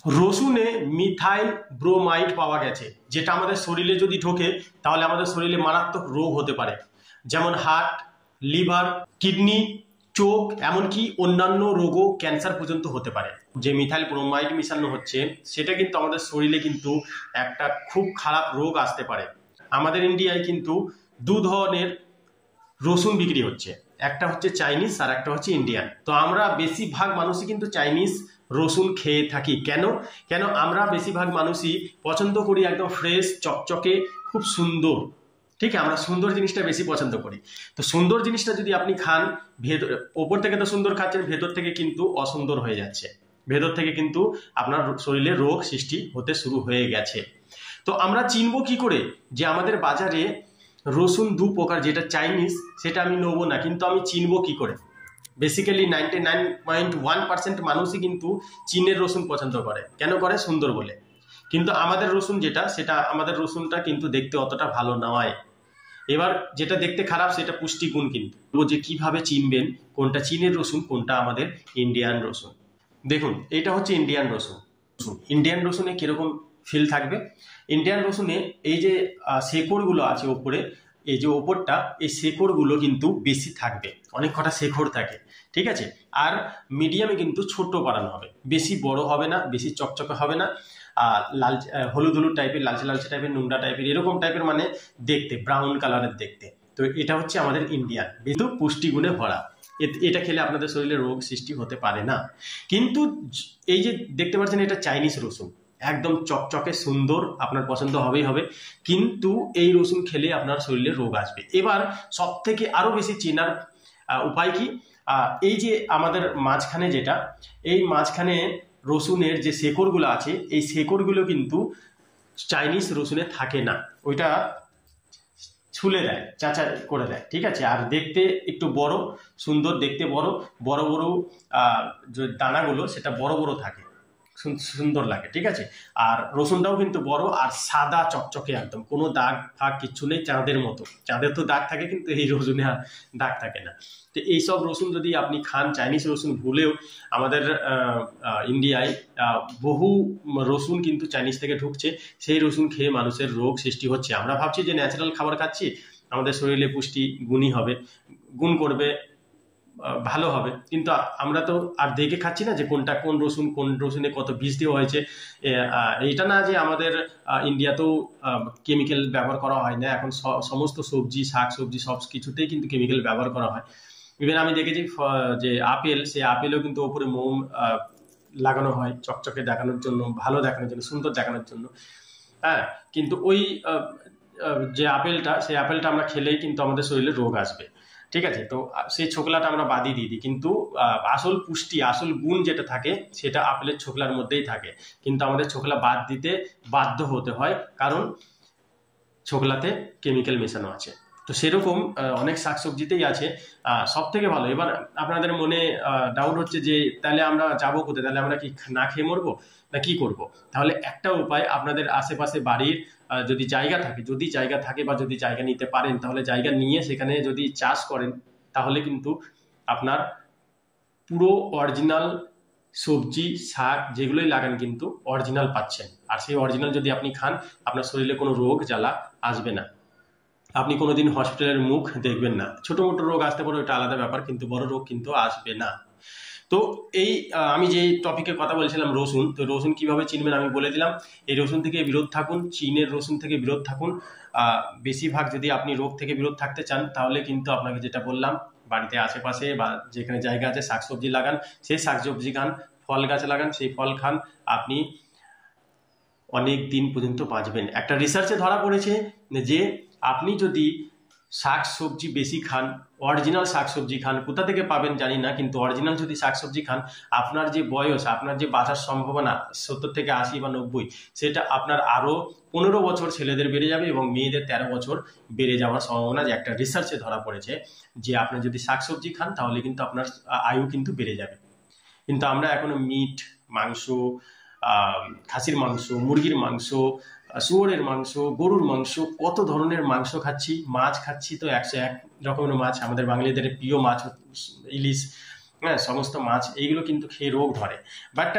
রসুনে methyl bromide পাওয়া গেছে, যেটা আমাদের শরীরে যদি ঢোকে তাহলে আমাদের শরীরে মারাত্মক রোগ হতে পারে, যেমন হার্ট, লিভার, কিডনি, চোখ, এমনকি অন্যান্য রোগও, ক্যান্সার পর্যন্ত হতে পারে। যে মিথাইল ব্রোমাইড মিশানো হচ্ছে সেটা কিন্তু আমাদের শরীরে কিন্তু একটা খুব খারাপ রোগ আসতে পারে। আমাদের ইন্ডিয়ায় কিন্তু দু ধরনের রসুন বিক্রি হচ্ছে, একটা হচ্ছে চাইনিজ আর একটা হচ্ছে ইন্ডিয়ান। তো আমরা বেশিরভাগ মানুষই কিন্তু চাইনিজ রসুন খেয়ে থাকি। কেন কেন আমরা বেশিরভাগ মানুষই পছন্দ করি একদম ফ্রেশ, চকচকে, খুব সুন্দর। ঠিক আছে, আমরা সুন্দর জিনিসটা বেশি পছন্দ করি। তো সুন্দর জিনিসটা যদি আপনি খান, ভেতর ওপর থেকে তো সুন্দর খাচ্ছেন, ভেতর থেকে কিন্তু অসুন্দর হয়ে যাচ্ছে, ভেতর থেকে কিন্তু আপনার শরীরে রোগ সৃষ্টি হতে শুরু হয়ে গেছে। তো আমরা চিনবো কি করে যে আমাদের বাজারে রসুন দু প্রকার, যেটা চাইনিজ সেটা আমি নেবো না, কিন্তু আমি চিনবো কি করে? বেসিক্যালি 99.1% মানুষই কিন্তু চীনের রসুন পছন্দ করে। কেন করে? সুন্দর বলে। কিন্তু আমাদের রসুন যেটা, সেটা আমাদের রসুনটা কিন্তু দেখতে অতটা ভালো নয়। এবার যেটা দেখতে খারাপ সেটা পুষ্টিগুণ। কিন্তু যে কিভাবে চিনবেন কোনটা চীনের রসুন, কোনটা আমাদের ইন্ডিয়ান রসুন। দেখুন, এটা হচ্ছে ইন্ডিয়ান রসুন। ইন্ডিয়ান রসুনে কিরকম ফিল থাকবে? ইন্ডিয়ান রসুনে এই যে শেকড়গুলো আছে ওপরে, এই যে ওপরটা, এই শেকড়গুলো কিন্তু বেশি থাকবে, অনেক কটা শেকড় থাকে। ঠিক আছে, আর মিডিয়ামে কিন্তু ছোট বানানো হবে, বেশি বড় হবে না, বেশি চকচকে হবে না, লাল হলুদ হলুদ টাইপের, লালচে লালচে টাইপের, নোংরা টাইপের, এরকম টাইপের, মানে দেখতে ব্রাউন কালারের দেখতে। তো এটা হচ্ছে আমাদের ইন্ডিয়ান, কিন্তু পুষ্টিগুণে ভরা। এটা খেলে আপনাদের শরীরে রোগ সৃষ্টি হতে পারে না। কিন্তু এই যে দেখতে পাচ্ছেন, এটা চাইনিজ রসুন, একদম চকচকে সুন্দর, আপনার পছন্দ হবেই হবে, কিন্তু এই রসুন খেলে আপনার শরীরে রোগ আসবে। এবার সব থেকে আরো বেশি চেনার উপায় কি? এই যে আমাদের মাঝখানে যেটা, এই মাঝখানে রসুনের যে শেকড়গুলো আছে, এই শেকড়গুলো কিন্তু চাইনিজ রসুনে থাকে না, ওইটা ছুলে দেয়, চাচা করে দেয়। ঠিক আছে, আর দেখতে একটু বড়, সুন্দর দেখতে, বড় বড় বড় যে দানাগুলো সেটা বড় বড় থাকে, সুন্দর লাগে। ঠিক আছে, আর রসুনটাও কিন্তু বড় আর সাদা চকচকে, একদম কোনো দাগ ফাগ কিচ্ছু নেই, চাঁদের মতো। চাঁদের তো দাগ থাকে, কিন্তু এই রসুনে আর দাগ থাকে না। তো এইসব রসুন যদি আপনি খান, চাইনিজ রসুন ভুলেও, আমাদের ইন্ডিয়ায় বহু রসুন কিন্তু চাইনিজ থেকে ঢুকছে, সেই রসুন খেয়ে মানুষের রোগ সৃষ্টি হচ্ছে। আমরা ভাবছি যে ন্যাচারাল খাবার খাচ্ছি, আমাদের শরীরে পুষ্টি গুণই হবে, গুণ করবে, ভালো হবে, কিন্তু আমরা তো আর দেখে খাচ্ছি না যে কোনটা কোন রসুন, কোন রসুনে কত বিষ দেওয়া হয়েছে। এটা না যে আমাদের ইন্ডিয়াতেও কেমিক্যাল ব্যবহার করা হয় না, এখন সমস্ত সবজি, শাক সবজি সব কিছুতেই কিন্তু কেমিক্যাল ব্যবহার করা হয়। ইভেন আমি দেখেছি যে আপেল, সেই আপেলও কিন্তু ওপরে মোম লাগানো হয় চকচকে দেখানোর জন্য, ভালো দেখানোর জন্য, সুন্দর দেখানোর জন্য। হ্যাঁ, কিন্তু ওই যে আপেলটা, সেই আপেলটা আমরা খেলেই কিন্তু আমাদের শরীরে রোগ আসবে। ঠিক আছে, তো সেই ছোকলাটা আমরা বাদই দিয়ে দিই, কিন্তু আসল পুষ্টি, আসল গুণ যেটা থাকে সেটা আপেলের ছোকলার মধ্যেই থাকে। কিন্তু আমাদের ছোকলা বাদ দিতে বাধ্য হতে হয়, কারণ ছোকলাতে কেমিক্যাল মেশানো আছে। তো সেরকম অনেক শাকসবজিতেই আছে। সব থেকে ভালো, এবার আপনাদের মনে ডাউট হচ্ছে যে তাহলে আমরা যাবো কোথায়, তাহলে আমরা কি না খেয়ে মরবো না কি করব? তাহলে একটা উপায়, আপনাদের আশেপাশে বাড়ির যদি জায়গা থাকে বা যদি জায়গা নিতে পারেন, তাহলে জায়গা নিয়ে সেখানে যদি চাষ করেন, তাহলে কিন্তু আপনার পুরো অরিজিনাল সবজি, শাক যেগুলোই লাগান কিন্তু অরিজিনাল পাচ্ছেন। আর সেই অরিজিনাল যদি আপনি খান, আপনার শরীরে কোনো রোগ জ্বালা আসবে না, আপনি কোনোদিন হসপিটালের মুখ দেখবেন না। ছোট মোটো রোগ আসতে পারে, ওটা আলাদা ব্যাপার, কিন্তু বড় রোগ কিন্তু আসবে না। তো এই আমি যে টপিকে কথা বলছিলাম রসুন, তো রসুন কিভাবে চিনবেন আমি বলে দিলাম। এই রসুন থেকে বিরত থাকুন, চীনের রসুন থেকে বিরত থাকুন। বেশিরভাগ যদি আপনি রোগ থেকে বিরত থাকতে চান, তাহলে কিন্তু আপনাকে যেটা বললাম, বাড়িতে আশেপাশে বা যেখানে জায়গা আছে শাকসবজি লাগান, সেই শাকসবজি খান, ফল গাছ লাগান, সেই ফল খান, আপনি অনেক দিন পর্যন্ত বাঁচবেন। একটা রিসার্চে ধরা পড়েছে যে আপনি যদি শাকসবজি বেশি খান, অরিজিনাল শাকসবজি খান, কোথা থেকে পাবেন জানি না, কিন্তু অরিজিনাল যদি শাকসবজি খান, আপনার যে বয়স, আপনার যে বাঁচার সম্ভাবনা 70 থেকে 80 বা 90, সেটা আপনার আরো 15 বছর ছেলেদের বেড়ে যাবে এবং মেয়েদের 13 বছর বেড়ে যাওয়ার সম্ভাবনা, যে একটা রিসার্চে ধরা পড়েছে যে আপনি যদি শাকসবজি খান তাহলে কিন্তু আপনার আয়ু কিন্তু বেড়ে যাবে। কিন্তু আমরা এখনো মিট, মাংস, খাসির মাংস, মুরগির মাংস, শুয়োরের মাংস, গরুর মাংস, কত ধরনের মাংস খাচ্ছি, মাছ খাচ্ছি, তো 101 রকমের মাছ, আমাদের বাঙালিদের প্রিয় মাছ ইলিশ, হ্যাঁ, সমস্ত মাছ এইগুলো কিন্তু খেয়ে রোগ ধরে। বাট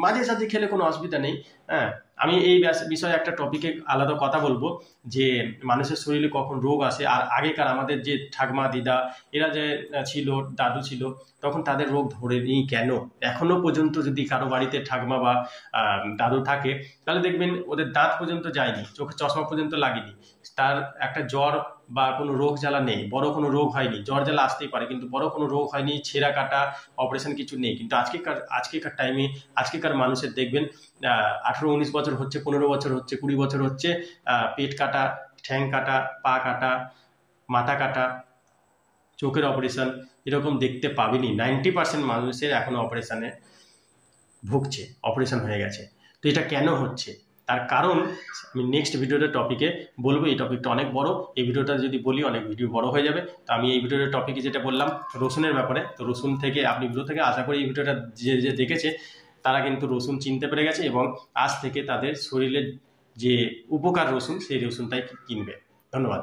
মাঝে সাঝে খেলে কোনো অসুবিধা নেই। হ্যাঁ, আমি এই বিষয়ে একটা টপিকে আলাদা কথা বলবো যে মানুষের শরীরে কখন রোগ আসে। আর আগেকার আমাদের যে ঠাকমা দিদা এরা যে ছিল, দাদু ছিল, তখন তাদের রোগ ধরেনি কেন? এখনো পর্যন্ত যদি কারো বাড়িতে ঠাকমা বা দাদু থাকে, তাহলে দেখবেন ওদের দাঁত পর্যন্ত যায়নি, চোখে চশমা পর্যন্ত লাগেনি, তার একটা জ্বর বা কোনো রোগ জ্বালা নেই, বড় কোনো রোগ হয়নি। জ্বর জ্বালা আসতেই পারে কিন্তু বড় কোনো রোগ হয়নি, ছেঁড়া কাটা অপারেশন কিছু নেই। কিন্তু আজকেকার টাইমে আজকেকার মানুষের দেখবেন 18-19 বছর হচ্ছে, 15 বছর হচ্ছে, 20 বছর হচ্ছে, পেট কাটা, ঠ্যাং কাটা, পা কাটা, মাথা কাটা, চোখের অপারেশন, এরকম দেখতে পাবেনি। 90% মানুষের এখনো অপারেশনে ভুগছে, অপারেশন হয়ে গেছে। তো এটা কেন হচ্ছে, তার কারণ আমি নেক্সট ভিডিওতে টপিকে বলবো। এই টপিকটা অনেক বড়, এই ভিডিওটা যদি বলি অনেক ভিডিও বড় হয়ে যাবে। তো আমি এই ভিডিওর টপিকে যেটা বললাম রসুনের ব্যাপারে, তো রসুন থেকে আপনি ভিডিও থেকে আশা করি এই ভিডিওটা যে দেখেছে তারা কিন্তু রসুন চিনতে পেরে গেছে এবং আজ থেকে তাদের শরীরের যে উপকার রসুন, সেই রসুনটাই কিনবে। ধন্যবাদ।